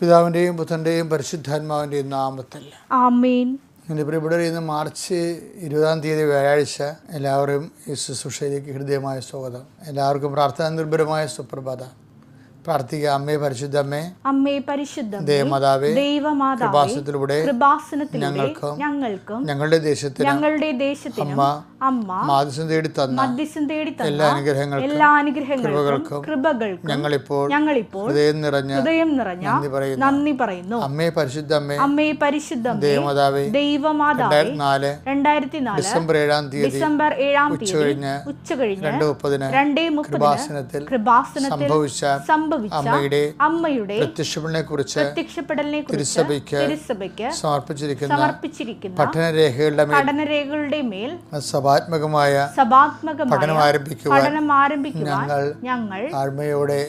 പിതാവിൻ്റെയും പുത്രൻ്റെയും പരിശുദ്ധാത്മാവിൻ്റെയും നാമത്തിൽ ആമേൻ. എൻ്റെ പ്രിയപ്പെട്ടവരെ, ഇന്ന് മാർച്ച് 20 വ്യാഴാഴ്ച. എല്ലാവരും ഈ ശുശ്രൂഷയിലേക്ക് ഹൃദയമായ സ്വാഗതം. എല്ലാവർക്കും പ്രാർത്ഥനാ നിർഭരമായ സുപ്രഭാതം. പ്രാർത്ഥിക്കുക. അമ്മേ പരിശുദ്ധമ്മേ, അമ്മേ പരിശുദ്ധമേ, ദേവമാതാവേ, ദൈവമാതാവേ, കൃപാസനത്തിലൂടെ ഞങ്ങൾക്കും ഞങ്ങളുടെ ദേശത്തിനും അമ്മ മാധ്യസ്ഥം തേടി തന്ന എല്ലാ അനുഗ്രഹങ്ങൾക്കും കൃപകൾക്കും ഞങ്ങളിപ്പോൾ ഹൃദയം നിറഞ്ഞ നന്ദി പറയുന്നു. അമ്മേ പരിശുദ്ധമ്മേ, അമ്മേ പരിശുദ്ധമേ, ദൈവമാതാവേ, 2004 ഡിസംബർ 7 തീയതി ഉച്ചകഴിഞ്ഞ് 2:30 കൃപാസനത്തിൽ അമ്മയുടെ പ്രത്യക്ഷപ്പെടലിനെ കുറിച്ച് തിരുസഭയ്ക്ക് സമർപ്പിച്ചിരിക്കുന്ന പഠനരേഖകളുടെ മേൽ സഭാത്മകമായ പഠനം ആരംഭിക്കുവാൻ ഞങ്ങൾ താഴ്മയോടെ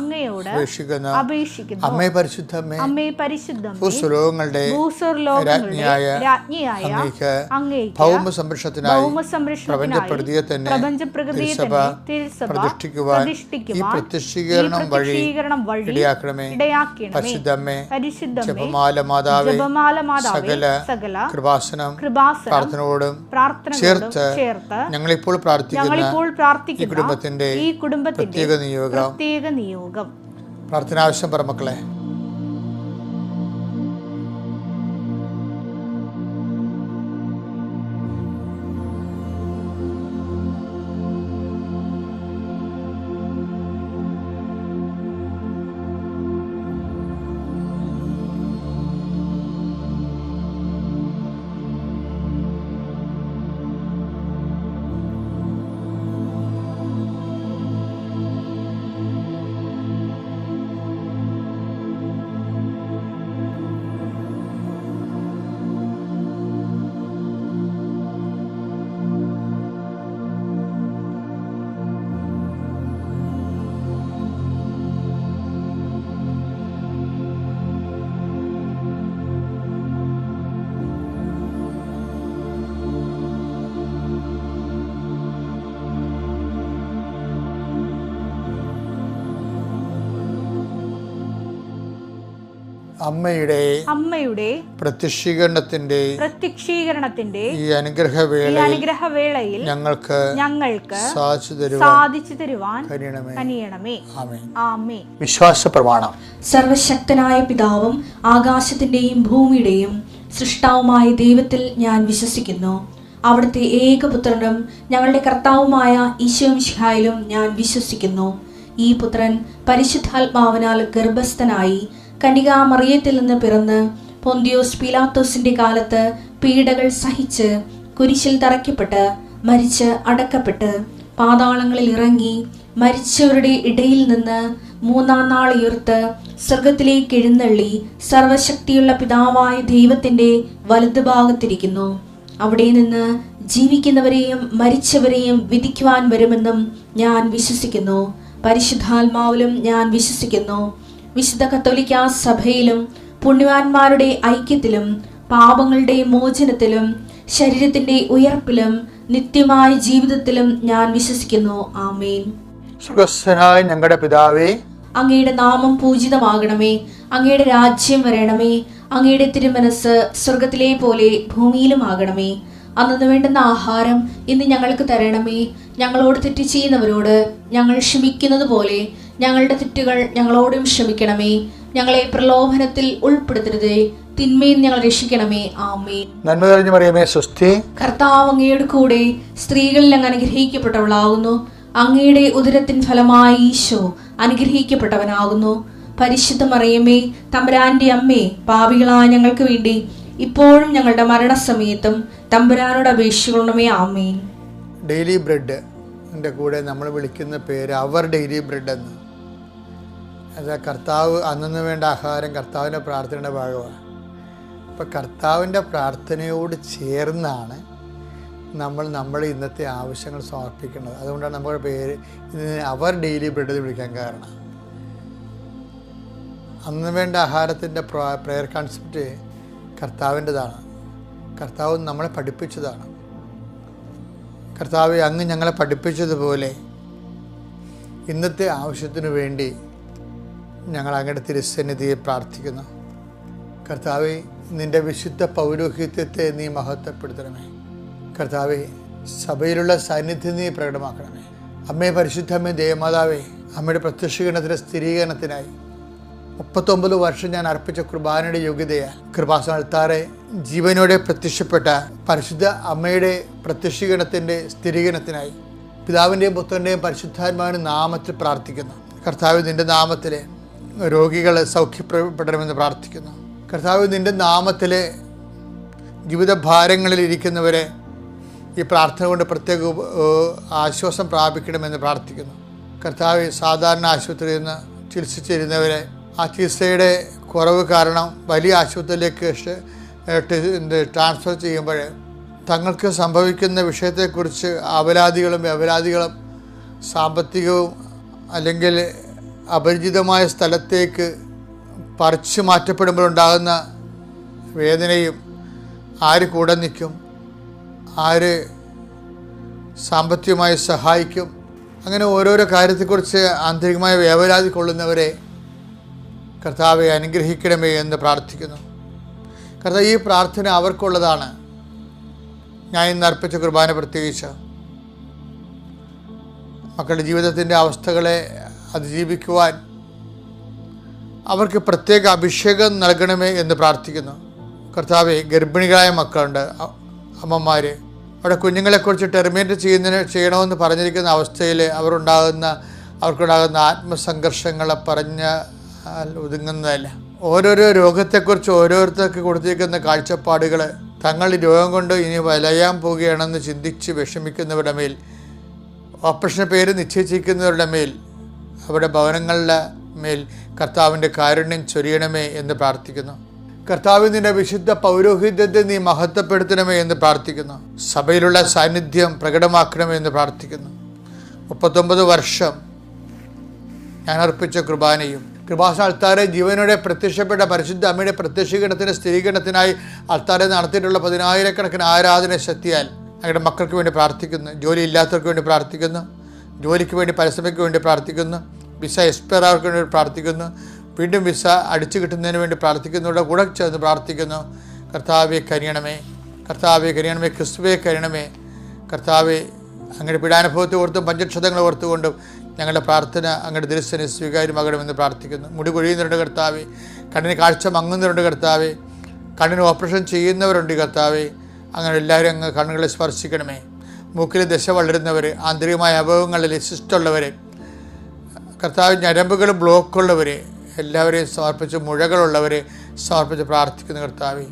അങ്ങയോട് അപേക്ഷിക്കുന്നു. അമ്മേ പരിശുദ്ധമേ, ഭൂസ്വലോകങ്ങളുടെ രാജ്ഞിയായ അങ്ങേക്ക് ഭൗമ സംരക്ഷണത്തിനായി പ്രപഞ്ചപ്രകൃതിയെ തന്നെ തിരുസഭ പ്രതിഷ്ഠിക്കുവാൻ ഈ പ്രത്യക്ഷീകരണം വഴി ഇടയാക്കണമേ. പരിശുദ്ധമ്മേ, ജപമാല മാതാവേ, സകല കൃപാസനം പ്രാർത്ഥനയോടും ചേർത്ത് ഞങ്ങളിപ്പോൾ പ്രാർത്ഥിക്കുന്ന ഈ കുടുംബത്തിന്റെ പ്രത്യേക നിയോഗം പ്രാർത്ഥനാവശ്യം പറ മക്കളെ. അമ്മയുടെ പ്രത്യക്ഷീകരണത്തിന്റെ ഈ അനുഗ്രഹവേളയിൽ ഞങ്ങൾക്ക് സാധിച്ചു തരുവാൻ കനിയണമേ. ആമേൻ. വിശ്വാസ പ്രമാണം. സർവശക്തനായ പിതാവും ആകാശത്തിന്റെയും ഭൂമിയുടെയും സൃഷ്ടാവുമായ ദൈവത്തിൽ ഞാൻ വിശ്വസിക്കുന്നു. അവിടുത്തെ ഏകപുത്രനും ഞങ്ങളുടെ കർത്താവുമായ ഈശോമിശിഹായിലും ഞാൻ വിശ്വസിക്കുന്നു. ഈ പുത്രൻ പരിശുദ്ധാത്മാവിനാൽ ഗർഭസ്ഥനായി കന്യകാമറിയത്തിൽ നിന്ന് പിറന്ന് പൊന്തിയോസ് പീലാത്തോസിന്റെ കാലത്ത് പീഡകൾ സഹിച്ച് കുരിശിൽ തറയ്ക്കപ്പെട്ട് മരിച്ച് അടക്കപ്പെട്ട് പാതാളങ്ങളിൽ ഇറങ്ങി മരിച്ചവരുടെ ഇടയിൽ നിന്ന് 3-ാം നാൾ ഉയർത്ത് സ്വർഗത്തിലേക്ക് എഴുന്നള്ളി സർവശക്തിയുള്ള പിതാവായ ദൈവത്തിന്റെ വലതുഭാഗത്തിരിക്കുന്നു. അവിടെ നിന്ന് ജീവിക്കുന്നവരെയും മരിച്ചവരെയും വിധിക്കുവാൻ വരുമെന്നും ഞാൻ വിശ്വസിക്കുന്നു. പരിശുദ്ധാത്മാവിലും ഞാൻ വിശ്വസിക്കുന്നു. വിശുദ്ധ കത്തോലിക്കാ സഭയിലും പുണ്യവാന്മാരുടെ ഐക്യത്തിലും പാപങ്ങളുടെ മോചനത്തിലും ശരീരത്തിന്റെ ഉയർപ്പിലും നിത്യമായ ജീവിതത്തിലും ഞാൻ വിശ്വസിക്കുന്നു. ആമേൻ. സ്വർഗ്ഗസ്ഥനായ ഞങ്ങളുടെ പിതാവേ, അങ്ങയുടെ നാമം പൂജിതമാകണമേ. അങ്ങയുടെ രാജ്യം വരണമേ. അങ്ങയുടെ തിരുമനസ് സ്വർഗത്തിലെ പോലെ ഭൂമിയിലും ആകണമേ. അന്നു വേണ്ടുന്ന ആഹാരം ഇന്ന് ഞങ്ങൾക്ക് തരണമേ. ഞങ്ങളോട് തെറ്റ് ചെയ്യുന്നവരോട് ഞങ്ങൾ ക്ഷമിക്കുന്നത് പോലെ ഞങ്ങളുടെ തെറ്റുകൾ ഞങ്ങളോടും ക്ഷമിക്കണമേ. ഞങ്ങളെ പ്രലോഭനത്തിൽ ഉൾപ്പെടുത്തരുതേ, തിന്മയിൽ ഞങ്ങൾ രക്ഷിക്കണമേ. ആമേൻ. നന്മ നിറഞ്ഞ മറിയമേ, സ്വസ്തി. കർത്താവ് അങ്ങയുടെ കൂടെ സ്ത്രീകളിൽ അങ്ങ് അനുഗ്രഹിക്കപ്പെട്ടവളാകുന്നു. അങ്ങയുടെ ഉദരത്തിൻ ഫലമായി ഈശോ അനുഗ്രഹിക്കപ്പെട്ടവനാകുന്നു. പരിശുദ്ധ മറിയമേ, തമ്പുരാന്റെ അമ്മേ, പാപികളായ ഞങ്ങൾക്ക് വേണ്ടി ഇപ്പോഴും ഞങ്ങളുടെ മരണസമയത്തും തമ്പുരാനോട് അപേക്ഷിക്കണമേ. ആമേൻ. ഡെയിലി ബ്രെഡ് കൂടെ നമ്മൾ വിളിക്കുന്ന പേര് അവർ ഡെയിലി ബ്രെഡ് എന്ന്. അത് കർത്താവ് അന്നു വേണ്ട ആഹാരം കർത്താവിൻ്റെ പ്രാർത്ഥനയുടെ ഭാഗമാണ്. അപ്പം കർത്താവിൻ്റെ പ്രാർത്ഥനയോട് ചേർന്നാണ് നമ്മൾ ഇന്നത്തെ ആവശ്യങ്ങൾ സമർപ്പിക്കുന്നത്. അതുകൊണ്ടാണ് നമ്മുടെ പേര് ഇതിന് അവർ ഡെയിലി ബ്രെഡ് എന്ന് വിളിക്കാൻ കാരണം. അന്ന് വേണ്ട ആഹാരത്തിൻ്റെ പ്രെയർ കൺസെപ്റ്റ് കർത്താവിൻ്റെതാണ്. കർത്താവ് നമ്മളെ പഠിപ്പിച്ചതാണ്. കർത്താവെ, അങ്ങ് ഞങ്ങളെ പഠിപ്പിച്ചതുപോലെ ഇന്നത്തെ ആവശ്യത്തിനു വേണ്ടി ഞങ്ങൾ അങ്ങയുടെ തിരുസന്നിധിയെ പ്രാർത്ഥിക്കുന്നു. കർത്താവെ, നിൻ്റെ വിശുദ്ധ പൗരോഹിത്യത്തെ നീ മഹത്വപ്പെടുത്തണമേ. കർത്താവെ, സഭയിലുള്ള സാന്നിധ്യം നീ പ്രകടമാക്കണമേ. അമ്മേ, പരിശുദ്ധമ്മേ, ദേവമാതാവേ, അമ്മയുടെ പ്രത്യക്ഷീകരണത്തിൻ്റെ സ്ഥിരീകരണത്തിനായി 39 വർഷം ഞാൻ അർപ്പിച്ച കുർബാനയുടെ യോഗ്യതയാൽ കൃപാസനത്താറെ ജീവനോടെ പ്രത്യക്ഷപ്പെട്ട പരിശുദ്ധ അമ്മയുടെ പ്രത്യക്ഷീകരണത്തിൻ്റെ സ്ഥിരീകരണത്തിനായി പിതാവിൻ്റെയും പുത്രൻ്റെയും പരിശുദ്ധാത്മാവിൻ്റെ നാമത്തിൽ പ്രാർത്ഥിക്കുന്നു. കർത്താവ്, നിൻ്റെ നാമത്തിൽ രോഗികൾ സൗഖ്യപ്പെടണമെന്ന് പ്രാർത്ഥിക്കുന്നു. കർത്താവ്, നിൻ്റെ നാമത്തിൽ ജീവിത ഭാരങ്ങളിൽ ഇരിക്കുന്നവരെ ഈ പ്രാർത്ഥന കൊണ്ട് പ്രത്യേക ആശ്വാസം പ്രാപിക്കണമെന്ന് പ്രാർത്ഥിക്കുന്നു. കർത്താവ്, സാധാരണ ആശുപത്രിയിൽ നിന്ന് ചികിത്സിച്ചിരുന്നവരെ ആ ചികിത്സയുടെ കുറവ് കാരണം വലിയ ആശുപത്രിയിലേക്ക് ട്രാൻസ്ഫർ ചെയ്യുമ്പോൾ തങ്ങൾക്ക് സംഭവിക്കുന്ന വിഷയത്തെക്കുറിച്ച് അപരാധികളും സാമ്പത്തികവും അല്ലെങ്കിൽ അപരിചിതമായ സ്ഥലത്തേക്ക് പറിച്ചു മാറ്റപ്പെടുമ്പോഴുണ്ടാകുന്ന വേദനയും, ആര് കൂടെ നിൽക്കും, ആര് സാമ്പത്തികമായി സഹായിക്കും, അങ്ങനെ ഓരോരോ കാര്യത്തെക്കുറിച്ച് ആന്തരികമായ വേവലാതി കൊള്ളുന്നവരെ കർത്താവെ അനുഗ്രഹിക്കണമേ എന്ന് പ്രാർത്ഥിക്കുന്നു. കർത്താവ്, ഈ പ്രാർത്ഥന അവർക്കുള്ളതാണ്. ഞാൻ ഇന്ന് അർപ്പിച്ച കുർബാന പ്രത്യേകിച്ച് മക്കളുടെ ജീവിതത്തിൻ്റെ അവസ്ഥകളെ അതിജീവിക്കുവാൻ അവർക്ക് പ്രത്യേക അഭിഷേകം നൽകണമേ എന്ന് പ്രാർത്ഥിക്കുന്നു. കർത്താവെ, ഗർഭിണികളായ മക്കളുണ്ട്, അമ്മമാർ, അവിടെ കുഞ്ഞുങ്ങളെക്കുറിച്ച് ടെർമിനേറ്റ് ചെയ്യണമെന്ന് പറഞ്ഞിരിക്കുന്ന അവസ്ഥയിൽ അവർക്കുണ്ടാകുന്ന ആത്മസംഘർഷങ്ങളെ ഒതുങ്ങുന്നതല്ല. ഓരോരോ രോഗത്തെക്കുറിച്ച് ഓരോരുത്തർക്ക് കൊടുത്തിരിക്കുന്ന കാഴ്ചപ്പാടുകൾ തങ്ങൾ രോഗം കൊണ്ട് ഇനി വലയാൻ പോവുകയാണെന്ന് ചിന്തിച്ച് വിഷമിക്കുന്നവരുടെ മേൽ, ഓപ്പറേഷന് പേര് നിശ്ചയിച്ചിരിക്കുന്നവരുടെ മേൽ, അവരുടെ ഭവനങ്ങളുടെ മേൽ കർത്താവിൻ്റെ കാരുണ്യം ചൊരിയണമേ എന്ന് പ്രാർത്ഥിക്കുന്നു. കർത്താവ്, നിൻ്റെ വിശുദ്ധ പൗരോഹിത്യത്തെ നീ മഹത്വപ്പെടുത്തണമേ എന്ന് പ്രാർത്ഥിക്കുന്നു. സഭയിലുള്ള സാന്നിധ്യം പ്രകടമാക്കണമേ എന്ന് പ്രാർത്ഥിക്കുന്നു. 39 വർഷം ഞാൻ അർപ്പിച്ച കുർബാനയും കൃപാസന അൾത്താരെ ജീവനോടെ പ്രത്യക്ഷപ്പെട്ട പരിശുദ്ധ അമ്മയുടെ പ്രത്യക്ഷീകരണത്തിൻ്റെ സ്ഥിരീകരണത്തിനായി അൾത്താരെ നടത്തിയിട്ടുള്ള 10,000-കണക്കിന് ആരാധന ശക്തിയാൽ ഞങ്ങളുടെ മക്കൾക്ക് വേണ്ടി പ്രാർത്ഥിക്കുന്നു. ജോലി ഇല്ലാത്തവർക്ക് വേണ്ടി പ്രാർത്ഥിക്കുന്നു. ജോലിക്ക് വേണ്ടി പരസ്യമയ്ക്ക് വേണ്ടി പ്രാർത്ഥിക്കുന്നു. വിസ എക്സ്പയർ ആവർക്ക് വേണ്ടി പ്രാർത്ഥിക്കുന്നു. വീണ്ടും വിസ അടിച്ചു കിട്ടുന്നതിന് വേണ്ടി പ്രാർത്ഥിക്കുന്നവരുടെ കൂടെ ചേർന്ന് പ്രാർത്ഥിക്കുന്നു. കർത്താവെ കനിയണമേ, കർത്താവെ കനിയണമേ, ക്രിസ്തുവെ കനിയണമേ. കർത്താവെ, അങ്ങയുടെ പീഡാനുഭവത്തെ ഓർത്തും പഞ്ചക്ഷതങ്ങൾ ഓർത്തുകൊണ്ടും ഞങ്ങളുടെ പ്രാർത്ഥന അങ്ങയുടെ ദൃശ്യനെ സ്വീകാര്യമാകണമെന്ന് പ്രാർത്ഥിക്കുന്നു. മുടി കൊഴിയുന്നവരുണ്ട് കർത്താവെ, കണ്ണിന് കാഴ്ച മങ്ങുന്നവരുണ്ട് കർത്താവെ, കണ്ണിന് ഓപ്പറേഷൻ ചെയ്യുന്നവരുണ്ട് കർത്താവെ. അങ്ങനെ എല്ലാവരും അങ്ങ് കണ്ണുകളെ സ്പർശിക്കണമേ. മൂക്കിൽ ദശ വളരുന്നവർ, ആന്തരികമായ അപകടങ്ങളിൽ ശിഷ്ടമുള്ളവർ, കർത്താവ് ഞരമ്പുകൾ ബ്ലോക്കുള്ളവർ എല്ലാവരെയും സമർപ്പിച്ച്, മുഴകളുള്ളവരെ സമർപ്പിച്ച് പ്രാർത്ഥിക്കുന്ന കർത്താവെ.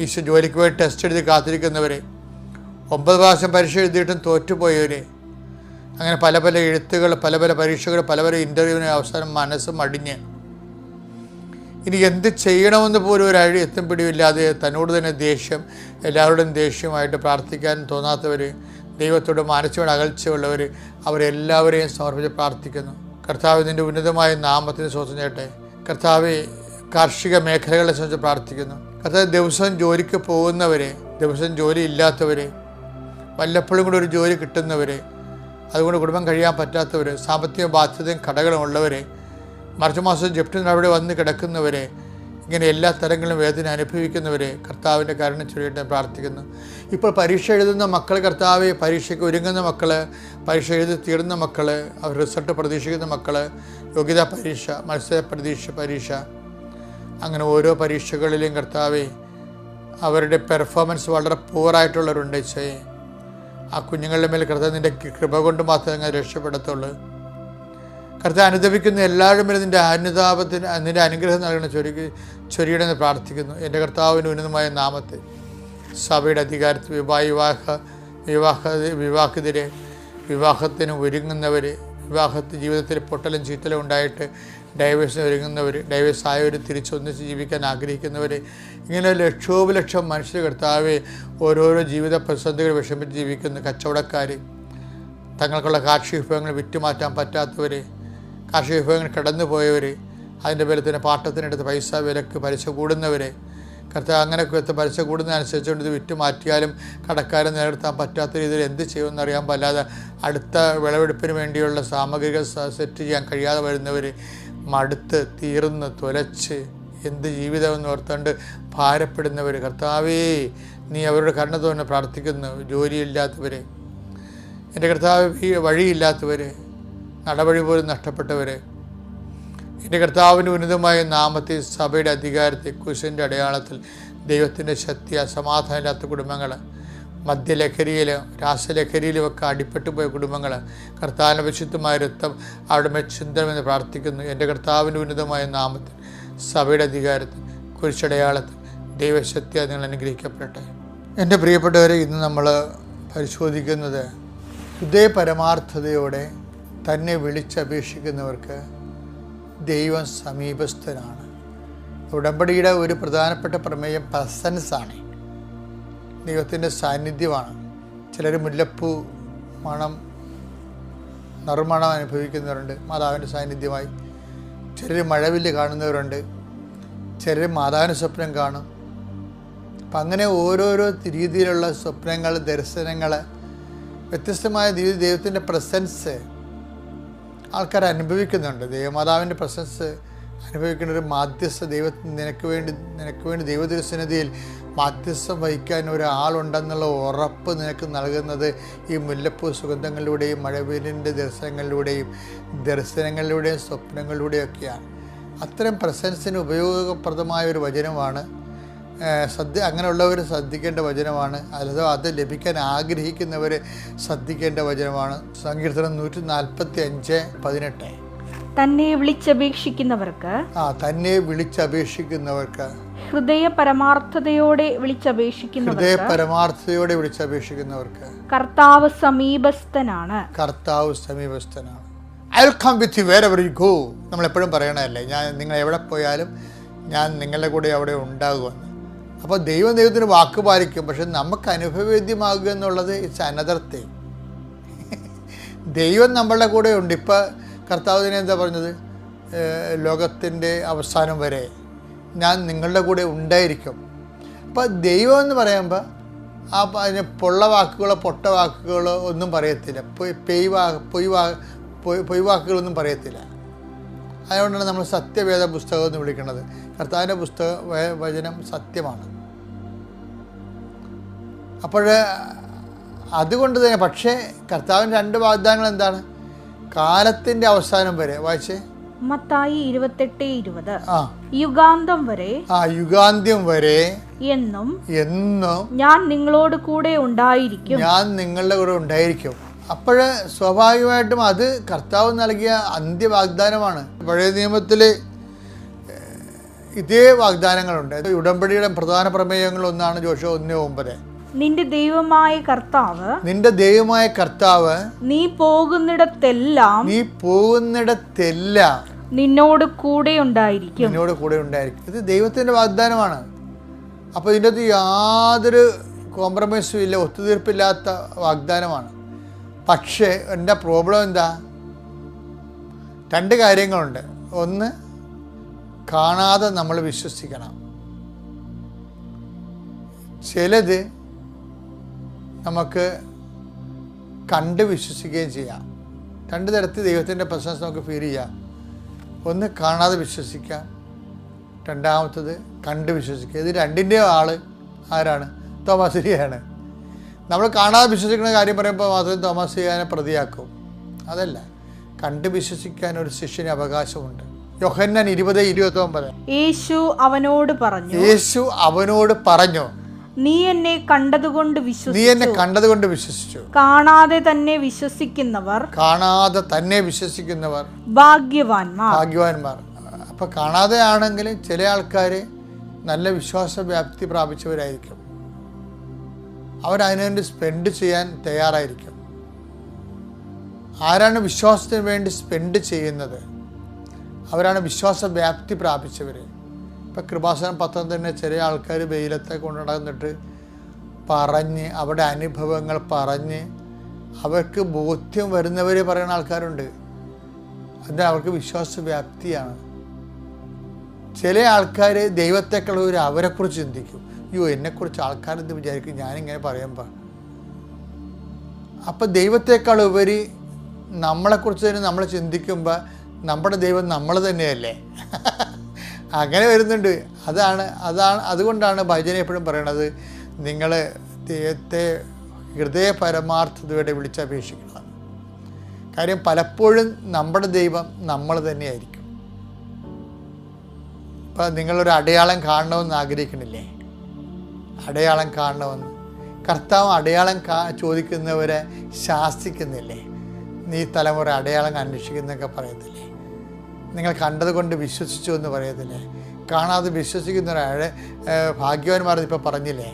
ഈശോ, ജോലിക്ക് പോയി ടെസ്റ്റ് എഴുതി കാത്തിരിക്കുന്നവരെ, 9 പ്രാവശ്യം പരീക്ഷ എഴുതിയിട്ടും തോറ്റുപോയവരെ, അങ്ങനെ പല എഴുത്തുകൾ, പല പരീക്ഷകൾ, പല ഇൻ്റർവ്യൂവിന് അവസാനം മനസ്സ് മടിഞ്ഞ് ഇനി എന്ത് ചെയ്യണമെന്ന് പോലും ഒരു എത്തും പിടിയില്ലാതെ തന്നോട് തന്നെ ദേഷ്യം, എല്ലാവരുടെയും ദേഷ്യമായിട്ട് പ്രാർത്ഥിക്കാൻ തോന്നാത്തവർ, ദൈവത്തോട് മാനസികമായ അകൽച്ചയുള്ളവർ, അവരെല്ലാവരെയും സമർപ്പിച്ച് പ്രാർത്ഥിക്കുന്നു. കർത്താവ്, നിൻ്റെ ഉന്നതമായ നാമത്തിന് സ്വന്തം ചെയ്യട്ടെ. കർത്താവ്, കാർഷിക മേഖലകളെ സംബന്ധിച്ച് പ്രാർത്ഥിക്കുന്നു. കർത്താവ്, ദിവസം ജോലിക്ക് പോകുന്നവരെ, ദിവസം ജോലി ഇല്ലാത്തവരെ, വല്ലപ്പോഴും കൂടെ ഒരു ജോലി കിട്ടുന്നവരെ, അതുകൊണ്ട് കുടുംബം കഴിയാൻ പറ്റാത്തവർ, സാമ്പത്തിക ബാധ്യതയും കടകളും ഉള്ളവരെ, മറിച്ച് മാസം ജപ്തി അവിടെ വന്ന് കിടക്കുന്നവരെ, ഇങ്ങനെ എല്ലാ തരങ്ങളിലും വേദന അനുഭവിക്കുന്നവരെ കർത്താവിൻ്റെ കാരുണ്യം ചൊരിയട്ടെ പ്രാർത്ഥിക്കുന്നു. ഇപ്പോൾ പരീക്ഷ എഴുതുന്ന മക്കൾ, കർത്താവെ, പരീക്ഷയ്ക്ക് ഒരുങ്ങുന്ന മക്കൾ, പരീക്ഷ എഴുതി തീർന്ന മക്കൾ, അവർ റിസൾട്ട് പ്രതീക്ഷിക്കുന്ന മക്കൾ, യോഗ്യതാ പരീക്ഷ, മത്സര പരീക്ഷ, അങ്ങനെ ഓരോ പരീക്ഷകളിലും കർത്താവെ അവരുടെ പെർഫോമൻസ് വളരെ പൂറായിട്ടുള്ളവരുണ്ട്. ഈശോയെ, ആ കുഞ്ഞുങ്ങളുടെ മേൽ കർത്താവ് നിൻ്റെ കൃപ കൊണ്ട് മാത്രമേ അങ്ങനെ രക്ഷപ്പെടത്തുള്ളൂ. കർത്താവ്, അനുദപിക്കുന്ന എല്ലാവരുടെ മേലും നിൻ്റെ അനുഗ്രഹം നൽകണം ചൊരിയണമെന്ന് പ്രാർത്ഥിക്കുന്നു. എൻ്റെ കർത്താവിൻ്റെ ഉന്നതമായ നാമത്തെ സഭയുടെ അധികാരത്തിൽ വിവാഹിതരെ, വിവാഹത്തിന് ഒരുങ്ങുന്നവർ, വിവാഹത്തിൽ ജീവിതത്തിൽ പൊട്ടലും ചീത്തലും ഉണ്ടായിട്ട് ഡൈവേഴ്സിന് ഒരുങ്ങുന്നവർ, ഡൈവേഴ്സ് ആയവർ തിരിച്ചൊന്നിച്ച് ജീവിക്കാൻ ആഗ്രഹിക്കുന്നവർ, ഇങ്ങനെ ലക്ഷോപലക്ഷം മനുഷ്യർ കർത്താവെ ഓരോരോ ജീവിത പ്രതിസന്ധികൾ വിഷമിച്ച് ജീവിക്കുന്ന കച്ചവടക്കാർ, തങ്ങൾക്കുള്ള കാർഷിക വിഭവങ്ങൾ വിറ്റുമാറ്റാൻ പറ്റാത്തവർ, കാർഷിക വിഭവങ്ങൾ കടന്നു പോയവർ, അതിൻ്റെ പേരിൽ തന്നെ പാട്ടത്തിനെടുത്ത് പൈസ വിലക്ക് പലിശ കൂടുന്നവർ, കർത്താവ് അങ്ങനെയൊക്കെ പലിശ കൂടുന്നതനുസരിച്ചുകൊണ്ട് ഇത് വിറ്റുമാറ്റിയാലും കടക്കാരൻ നിലനിർത്താൻ പറ്റാത്ത രീതിയിൽ എന്ത് ചെയ്യുമെന്ന് അറിയാൻ പാടില്ലാതെ അടുത്ത വിളവെടുപ്പിന് വേണ്ടിയുള്ള സാമഗ്രികൾ സെറ്റ് ചെയ്യാൻ കഴിയാതെ വരുന്നവർ, മടുത്ത് തീർന്ന് തുലച്ച് എന്ത് ജീവിതമെന്ന് ഓർത്തുകൊണ്ട് ഭാരപ്പെടുന്നവർ, കർത്താവേ നീ അവരുടെ കരുണ തോന്നെ പ്രാർത്ഥിക്കുന്നു. ജോലിയില്ലാത്തവർ, എൻ്റെ കർത്താവ് വഴിയില്ലാത്തവർ, നടവഴി പോലും നഷ്ടപ്പെട്ടവർ, എൻ്റെ കർത്താവിൻ്റെ ഉന്നതമായ നാമത്തിൽ, സഭയുടെ അധികാരത്തിൽ, കുരിശിൻ്റെ അടയാളത്തിൽ, ദൈവത്തിൻ്റെ ശക്തി, സമാധാനമില്ലാത്ത കുടുംബങ്ങൾ, മദ്യലഹരിയിലും രാസലഹരിയിലും ഒക്കെ അടിപ്പെട്ടു പോയ കുടുംബങ്ങൾ, കർത്താവിൻ്റെ വിശുദ്ധമായ രക്തം അവിടെ മേൽ ചിന്തണമെന്ന് പ്രാർത്ഥിക്കുന്നു. എൻ്റെ കർത്താവിൻ്റെ ഉന്നതമായ നാമത്തിൽ, സഭയുടെ അധികാരത്തിൽ, കുരിശടയാളത്തിൽ, ദൈവശക്തി നിങ്ങൾ അനുഗ്രഹിക്കപ്പെടട്ടെ. എൻ്റെ പ്രിയപ്പെട്ടവരെ, ഇന്ന് നമ്മൾ പരിശോധിക്കുന്നത് ഹൃദയ പരമാർത്ഥതയോടെ തന്നെ വിളിച്ചപേക്ഷിക്കുന്നവർക്ക് ദൈവം സമീപസ്ഥനാണ്. ഉടമ്പടിയുടെ ഒരു പ്രധാനപ്പെട്ട പ്രമേയം പ്രസൻസാണ്, ദൈവത്തിൻ്റെ സാന്നിധ്യമാണ്. ചിലർ മുല്ലപ്പൂ മണം, നറുമണം അനുഭവിക്കുന്നവരുണ്ട് മാതാവിൻ്റെ സാന്നിധ്യമായി. ചിലർ മഴവില്ല് കാണുന്നവരുണ്ട്, ചിലർ മാതാവിൻ്റെ സ്വപ്നം കാണും. അപ്പം അങ്ങനെ ഓരോരോ രീതിയിലുള്ള സ്വപ്നങ്ങൾ, ദർശനങ്ങൾ, വ്യത്യസ്തമായ രീതിയിൽ ദൈവത്തിൻ്റെ പ്രസൻസ് ആൾക്കാർ അനുഭവിക്കുന്നുണ്ട്. ദൈവമാതാവിൻ്റെ പ്രസൻസ് അനുഭവിക്കുന്ന ഒരു മാധ്യസ്ഥ, നിനക്ക് വേണ്ടി ദൈവദർശനതയിൽ മാധ്യസ്ഥം വഹിക്കാൻ ഒരാളുണ്ടെന്നുള്ള ഉറപ്പ് നിനക്ക് നൽകുന്നത് ഈ മുല്ലപ്പൂ സുഗന്ധങ്ങളിലൂടെയും മഴവെയിലിൻ്റെ ദർശനങ്ങളിലൂടെയും സ്വപ്നങ്ങളിലൂടെയൊക്കെയാണ്. അത്തരം പ്രസൻസിന് ഉപയോഗപ്രദമായ ഒരു വചനമാണ്. അങ്ങനെയുള്ളവർ ശ്രദ്ധിക്കേണ്ട വചനമാണ്. അല്ലാതെ അത് ലഭിക്കാൻ ആഗ്രഹിക്കുന്നവർ ശ്രദ്ധിക്കേണ്ട വചനമാണ്. സങ്കീർത്തനം 145:18. തന്നെ വിളിച്ചപേക്ഷിക്കുന്നവർക്ക് ഹൃദയ പരമാർത്ഥതയോടെ വിളിച്ചപേക്ഷിക്കുന്നവർക്ക് കർത്താവ് സമീപസ്ഥനാണ്. I will come with you wherever you go. നമ്മൾ എപ്പോഴും പറയണതല്ലേ, നിങ്ങൾ എവിടെ പോയാലും ഞാൻ നിങ്ങളുടെ കൂടെ അവിടെ ഉണ്ടാകുമെന്ന്. അപ്പോൾ ദൈവത്തിന് വാക്ക് പാലിക്കും. പക്ഷെ നമുക്ക് അനുഭവവേദ്യമാകുക എന്നുള്ളത് ഇറ്റ്സ് അനദർ തിങ്. ദൈവം നമ്മളുടെ കൂടെ ഉണ്ട്. ഇപ്പം കർത്താവിനെ എന്താ പറഞ്ഞത്? ലോകത്തിൻ്റെ അവസാനം വരെ ഞാൻ നിങ്ങളുടെ കൂടെ ഉണ്ടായിരിക്കും. അപ്പോൾ ദൈവം എന്ന് പറയുമ്പോൾ അതിന് പൊള്ള വാക്കുകളോ പൊട്ട വാക്കുകളോ ഒന്നും പറയത്തില്ല, പൊയ് വാക്കുകളൊന്നും പറയത്തില്ല. അതുകൊണ്ടാണ് നമ്മൾ സത്യവേദ പുസ്തകം എന്ന് വിളിക്കുന്നത്. കർത്താവിൻ്റെ വചനം സത്യമാണ്. അപ്പോൾ അതുകൊണ്ട് തന്നെ, പക്ഷേ കർത്താവിൻ്റെ 2 വാഗ്ദാനങ്ങൾ എന്താണ്? കാലത്തിൻ്റെ അവസാനം വരെ. വായിച്ചേ, മത്തായി 28:20. യുഗാന്തം വരെ എന്നും ഞാൻ നിങ്ങളോട് കൂടെ ഉണ്ടായിരിക്കും. അപ്പോൾ സ്വാഭാവികമായിട്ടും അത് കർത്താവ് നൽകിയ അന്ത്യവാഗ്ദാനമാണ്. പഴയ നിയമത്തിൽ ഇതേ വാഗ്ദാനങ്ങളുണ്ട്. ഉടമ്പടിയുടെ പ്രധാന പ്രമേയങ്ങളൊന്നാണ് ജോഷുവ 1:9. നിന്റെ ദൈവമായ കർത്താവ് നീ പോകുന്നിടത്തെല്ലാം നിന്നോട് കൂടെ ഉണ്ടായിരിക്കും. ഇത് ദൈവത്തിൻ്റെ വാഗ്ദാനമാണ്. അപ്പോൾ ഇതിൻ്റെ അകത്ത് യാതൊരു കോംപ്രമൈസും ഇല്ല, ഒത്തുതീർപ്പില്ലാത്ത വാഗ്ദാനമാണ്. പക്ഷേ എൻ്റെ പ്രോബ്ലം എന്താ? 2 കാര്യങ്ങളുണ്ട്. ഒന്ന്, കാണാതെ നമ്മൾ വിശ്വസിക്കണം. ചിലത് നമുക്ക് കണ്ട് വിശ്വസിക്കുകയും ചെയ്യാം. 2 തരത്തിൽ ദൈവത്തിൻ്റെ പ്രസൻസ് നമുക്ക് ഫീൽ ചെയ്യാം. ഒന്ന്, കാണാതെ വിശ്വസിക്കാം. രണ്ടാമത്തത് കണ്ട് വിശ്വസിക്കുക. ഇത് 2ൻ്റെയും ആള് ആരാണ്? തോമാശ്ലീഹയാണ്. നമ്മൾ കാണാതെ വിശ്വസിക്കുന്ന കാര്യം പറയുമ്പോൾ മാത്രം തോമാശ്ലീഹനെ പ്രതിയാക്കും. അതല്ല, കണ്ട് വിശ്വസിക്കാൻ ഒരു ശിഷ്യന് അവകാശമുണ്ട്. യോഹന്നാൻ 20:29. യേശു അവനോട് പറഞ്ഞു, നീ എന്നെ കണ്ടതുകൊണ്ട് വിശ്വസിച്ചു. കാണാതെ തന്നെ വിശ്വസിക്കുന്നവർ ഭാഗ്യവാന്മാർ. അപ്പൊ കാണാതെ ആണെങ്കിൽ ചില ആൾക്കാർ നല്ല വിശ്വാസ വ്യാപ്തി പ്രാപിച്ചവരായിരിക്കും. അവരതിനുവേണ്ടി സ്പെൻഡ് ചെയ്യാൻ തയ്യാറായിരിക്കും. ആരാണ് വിശ്വാസത്തിന് വേണ്ടി സ്പെൻഡ് ചെയ്യുന്നത്? അവരാണ് വിശ്വാസ വ്യാപ്തി പ്രാപിച്ചവർ. ഇപ്പം കൃപാസനം പത്രം തന്നെ ചില ആൾക്കാർ വെയിലത്തെ കൊണ്ടു നടന്നിട്ട് പറഞ്ഞ് അവരുടെ അനുഭവങ്ങൾ പറഞ്ഞ് അവർക്ക് ബോധ്യം വരുന്നവർ പറയുന്ന ആൾക്കാരുണ്ട്. അത് അവർക്ക് വിശ്വാസ വ്യാപ്തിയാണ്. ചില ആൾക്കാർ ദൈവത്തെക്കുള്ള അവരെക്കുറിച്ച് ചിന്തിക്കും. അയ്യോ, എന്നെക്കുറിച്ച് ആൾക്കാരെന്ത് വിചാരിക്കും ഞാനിങ്ങനെ പറയുമ്പോൾ. അപ്പം ദൈവത്തെക്കാൾ ഉപരി നമ്മളെക്കുറിച്ച് തന്നെ നമ്മൾ ചിന്തിക്കുമ്പോൾ നമ്മുടെ ദൈവം നമ്മൾ തന്നെയല്ലേ? അങ്ങനെ വരുന്നുണ്ട്. അതുകൊണ്ടാണ് ഭജന എപ്പോഴും പറയണത്, നിങ്ങൾ ദൈവത്തെ ഹൃദയ പരമാർത്ഥതയോടെ വിളിച്ചപേക്ഷിക്കണം. കാര്യം പലപ്പോഴും നമ്മുടെ ദൈവം നമ്മൾ തന്നെയായിരിക്കും. ഇപ്പം നിങ്ങളൊരു അടയാളം കാണണമെന്ന് ആഗ്രഹിക്കണില്ലേ? അടയാളം കാണണമെന്ന് കർത്താവ് അടയാളം ചോദിക്കുന്നവരെ ശാസിക്കുന്നില്ലേ? നീ തലമുറ അടയാളം അന്വേഷിക്കുന്നൊക്കെ പറയത്തില്ലേ? നിങ്ങൾ കണ്ടതുകൊണ്ട് വിശ്വസിച്ചു എന്ന് പറയത്തില്ലേ? കാണാതെ വിശ്വസിക്കുന്നവരെ ഭാഗ്യവാന്മാർ ഇപ്പോൾ പറഞ്ഞില്ലേ?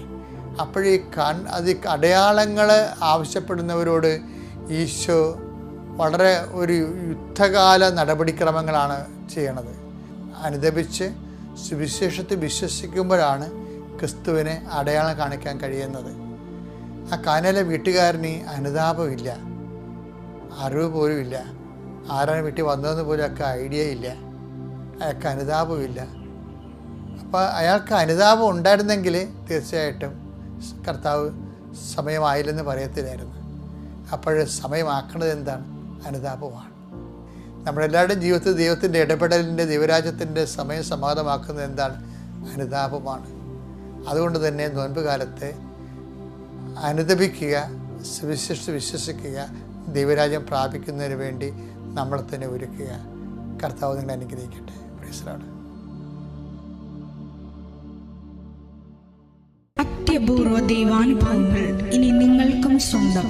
അപ്പോഴീ അടയാളങ്ങൾ ആവശ്യപ്പെടുന്നവരോട് ഈശോ വളരെ ഒരു യുദ്ധകാല നടപടിക്രമങ്ങളാണ് ചെയ്യണത്. അനുദപിച്ച് സുവിശേഷത്തിൽ വിശ്വസിക്കുമ്പോഴാണ് ക്രിസ്തുവിനെ അടയാളം കാണിക്കാൻ കഴിയുന്നത്. ആ കാനയിലെ വീട്ടുകാരന് അനുതാപമില്ല, അറിവ് പോലും ഇല്ല, ആരാണ് വീട്ടിൽ വന്നതെന്ന് പോലും ഒക്കെ ഐഡിയ ഇല്ല, അയാൾക്ക് അനുതാപമില്ല. അപ്പോൾ അയാൾക്ക് അനുതാപം ഉണ്ടായിരുന്നെങ്കിൽ തീർച്ചയായിട്ടും കർത്താവ് സമയമായില്ലെന്ന് പറയത്തില്ലായിരുന്നു. അപ്പോൾ സമയമാക്കേണ്ടത് എന്താണ്? അനുതാപമാണ്. നമ്മളെല്ലാവരുടെയും ജീവിതത്തിൽ ദൈവത്തിൻ്റെ ഇടപെടലിൻ്റെ ദൈവരാജ്യത്തിൻ്റെ സമയം സമാധാനമാക്കുന്നത് എന്താണ്? അനുതാപമാണ്. അതുകൊണ്ട് തന്നെ നോൻപ് കാലത്തെ അനുദപിക്കുക, വിശ്വസിക്കുക, ദൈവരാജ്യം പ്രാപിക്കുന്നതിന് വേണ്ടി നമ്മളെ തന്നെ ഒരുക്കുക. കർത്താവ് നിങ്ങളെ അനുഗ്രഹിക്കട്ടെ. Praise the Lord. അത്യപൂർവ ദൈവാനുഭവങ്ങൾ ഇനി നിങ്ങൾക്കും സ്വന്തം.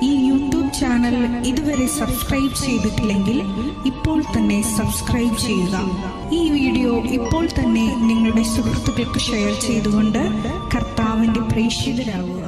ഈ യൂട്യൂബ് ചാനൽ ഇതുവരെ സബ്സ്ക്രൈബ് ചെയ്തിട്ടില്ലെങ്കിൽ ഇപ്പോൾ തന്നെ സബ്സ്ക്രൈബ് ചെയ്യുക. ഈ വീഡിയോ ഇപ്പോൾ തന്നെ നിങ്ങളുടെ സുഹൃത്തുക്കൾക്ക് ഷെയർ ചെയ്തുകൊണ്ട് കർത്താവിൻ്റെ പ്രേക്ഷിതരാകുക.